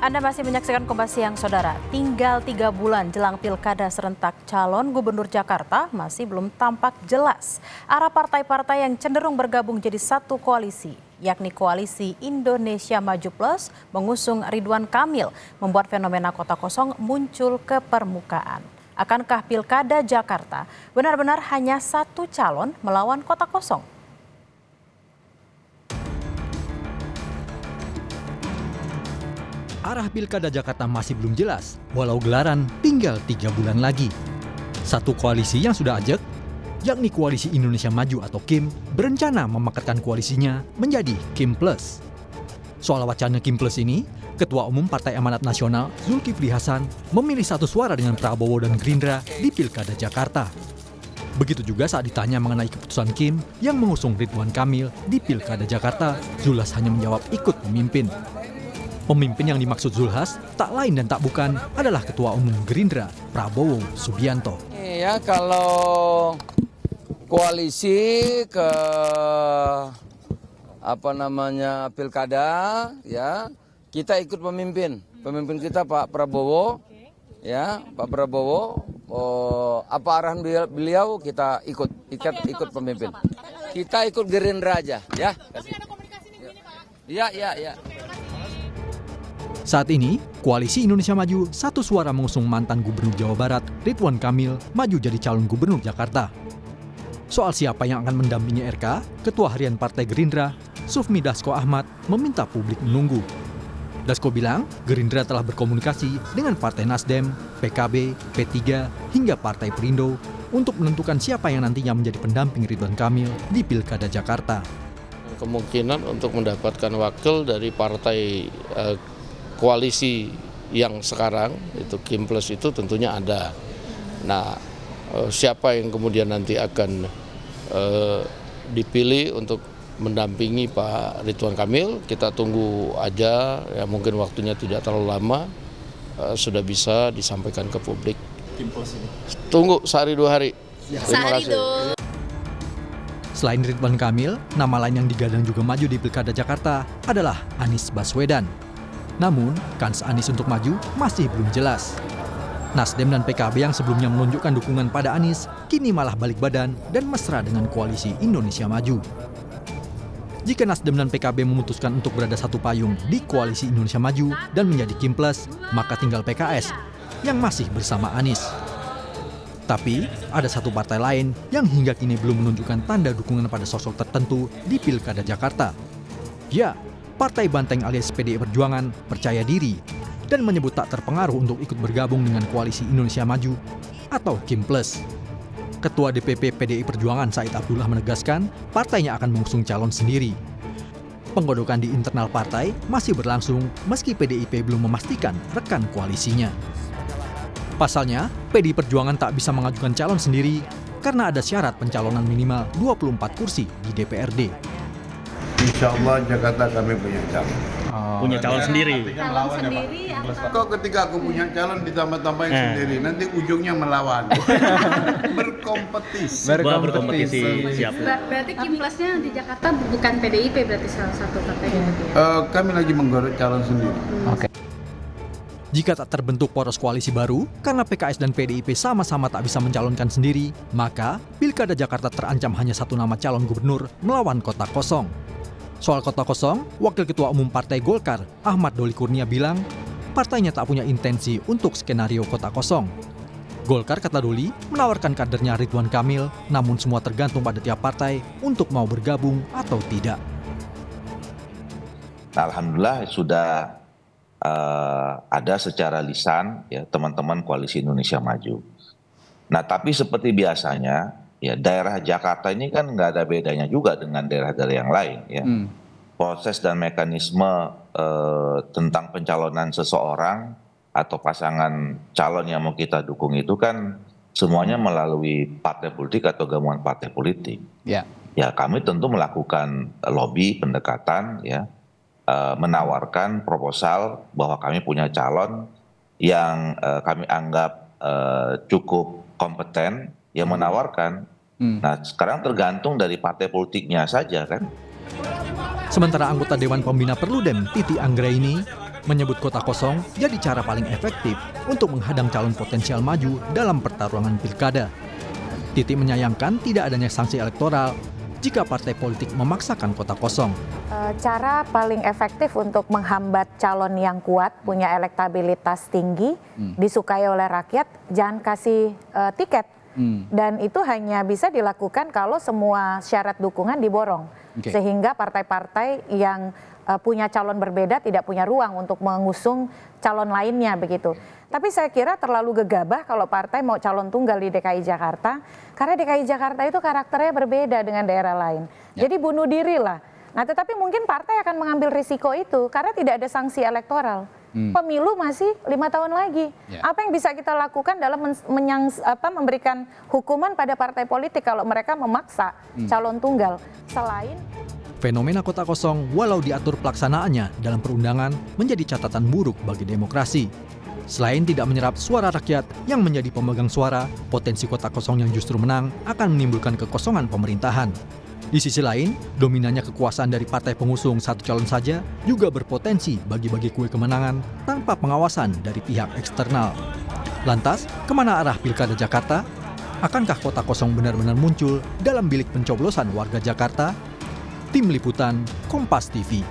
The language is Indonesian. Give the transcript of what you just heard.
Anda masih menyaksikan Kompas Siang, Saudara. Tinggal 3 bulan jelang pilkada serentak, calon gubernur Jakarta masih belum tampak jelas. Arah partai-partai yang cenderung bergabung jadi satu koalisi, yakni Koalisi Indonesia Maju Plus mengusung Ridwan Kamil, membuat fenomena kota kosong muncul ke permukaan. Akankah pilkada Jakarta benar-benar hanya satu calon melawan kota kosong? Arah pilkada Jakarta masih belum jelas, walau gelaran tinggal 3 bulan lagi. Satu koalisi yang sudah ajak, yakni Koalisi Indonesia Maju atau KIM, berencana memekatkan koalisinya menjadi KIM Plus. Soal wacana KIM Plus ini, Ketua Umum Partai Amanat Nasional Zulkifli Hasan memilih satu suara dengan Prabowo dan Gerindra di pilkada Jakarta. Begitu juga saat ditanya mengenai keputusan KIM yang mengusung Ridwan Kamil di pilkada Jakarta, Zulhas hanya menjawab ikut memimpin. Pemimpin yang dimaksud Zulhas tak lain dan tak bukan adalah Ketua Umum Gerindra, Prabowo Subianto. Ya, kalau koalisi ke pilkada, ya kita ikut pemimpin. Pemimpin kita Pak Prabowo, ya Pak Prabowo. Apa arahan beliau kita ikut pemimpin. Kita ikut Gerindra aja, ya. Ya. Saat ini, Koalisi Indonesia Maju satu suara mengusung mantan Gubernur Jawa Barat, Ridwan Kamil, maju jadi calon Gubernur Jakarta. Soal siapa yang akan mendampingi RK, Ketua Harian Partai Gerindra, Sufmi Dasko Ahmad, meminta publik menunggu. Dasko bilang, Gerindra telah berkomunikasi dengan Partai Nasdem, PKB, P3, hingga Partai Perindo untuk menentukan siapa yang nantinya menjadi pendamping Ridwan Kamil di Pilkada Jakarta. Kemungkinan untuk mendapatkan wakil dari partai koalisi yang sekarang itu KIM Plus itu tentunya ada. Nah, siapa yang kemudian nanti akan dipilih untuk mendampingi Pak Ridwan Kamil, kita tunggu aja, ya mungkin waktunya tidak terlalu lama, sudah bisa disampaikan ke publik. KIM Plus ini. Tunggu sehari 2 hari. Terima kasih. Selain Ridwan Kamil, nama lain yang digadang juga maju di Pilkada Jakarta adalah Anies Baswedan. Namun, kans Anies untuk maju masih belum jelas. Nasdem dan PKB yang sebelumnya menunjukkan dukungan pada Anies, kini malah balik badan dan mesra dengan Koalisi Indonesia Maju. Jika Nasdem dan PKB memutuskan untuk berada satu payung di Koalisi Indonesia Maju dan menjadi KIM Plus, maka tinggal PKS yang masih bersama Anies. Tapi, ada satu partai lain yang hingga kini belum menunjukkan tanda dukungan pada sosok tertentu di Pilkada Jakarta. Ya, Partai Banteng alias PDI Perjuangan percaya diri dan menyebut tak terpengaruh untuk ikut bergabung dengan Koalisi Indonesia Maju atau KIM Plus. Ketua DPP PDI Perjuangan Said Abdullah menegaskan partainya akan mengusung calon sendiri. Penggodokan di internal partai masih berlangsung meski PDIP belum memastikan rekan koalisinya. Pasalnya, PDI Perjuangan tak bisa mengajukan calon sendiri karena ada syarat pencalonan minimal 24 kursi di DPRD. Insya Allah Jakarta kami punya calon. Punya calon sendiri. Calon sendiri apa? Kok ketika aku punya calon ditambah-tambahin sendiri, nanti ujungnya melawan. Berkompetisi. Siap. Berarti KIM Plusnya di Jakarta bukan PDIP berarti salah satu partai ya? Kami lagi menggodok calon sendiri. Oke. Jika tak terbentuk poros koalisi baru, karena PKS dan PDIP sama-sama tak bisa mencalonkan sendiri, maka Pilkada Jakarta terancam hanya satu nama calon gubernur melawan kota kosong. Soal kota kosong, Wakil Ketua Umum Partai Golkar, Ahmad Doli Kurnia bilang, partainya tak punya intensi untuk skenario kota kosong. Golkar, kata Doli, menawarkan kadernya Ridwan Kamil, namun semua tergantung pada tiap partai untuk mau bergabung atau tidak. Alhamdulillah sudah ada secara lisan ya teman-teman Koalisi Indonesia Maju. Nah, tapi seperti biasanya, ya daerah Jakarta ini kan nggak ada bedanya juga dengan daerah-daerah yang lain ya. Proses dan mekanisme tentang pencalonan seseorang atau pasangan calon yang mau kita dukung itu kan semuanya melalui partai politik atau gabungan partai politik. Ya kami tentu melakukan lobby pendekatan ya, menawarkan proposal bahwa kami punya calon yang kami anggap cukup kompeten yang menawarkan. Nah, sekarang tergantung dari partai politiknya saja kan. Sementara anggota Dewan Pembina Perludem Titi Anggraini menyebut kota kosong jadi cara paling efektif untuk menghadang calon potensial maju dalam pertarungan pilkada. Titi menyayangkan tidak adanya sanksi elektoral jika partai politik memaksakan kota kosong. Cara paling efektif untuk menghambat calon yang kuat, punya elektabilitas tinggi, disukai oleh rakyat, jangan kasih tiket. Dan itu hanya bisa dilakukan kalau semua syarat dukungan diborong. Sehingga partai-partai yang punya calon berbeda tidak punya ruang untuk mengusung calon lainnya begitu. Tapi saya kira terlalu gegabah kalau partai mau calon tunggal di DKI Jakarta, karena DKI Jakarta itu karakternya berbeda dengan daerah lain. Jadi bunuh diri lah. Nah, tetapi mungkin partai akan mengambil risiko itu karena tidak ada sanksi elektoral. Pemilu masih 5 tahun lagi. Apa yang bisa kita lakukan dalam memberikan hukuman pada partai politik kalau mereka memaksa calon tunggal selain fenomena kota kosong walau diatur pelaksanaannya dalam perundangan menjadi catatan buruk bagi demokrasi. Selain tidak menyerap suara rakyat yang menjadi pemegang suara, potensi kota kosong yang justru menang akan menimbulkan kekosongan pemerintahan. Di sisi lain, dominannya kekuasaan dari partai pengusung satu calon saja juga berpotensi bagi-bagi kue kemenangan tanpa pengawasan dari pihak eksternal. Lantas, kemana arah Pilkada Jakarta? Akankah kota kosong benar-benar muncul dalam bilik pencoblosan warga Jakarta? Tim Liputan, Kompas TV.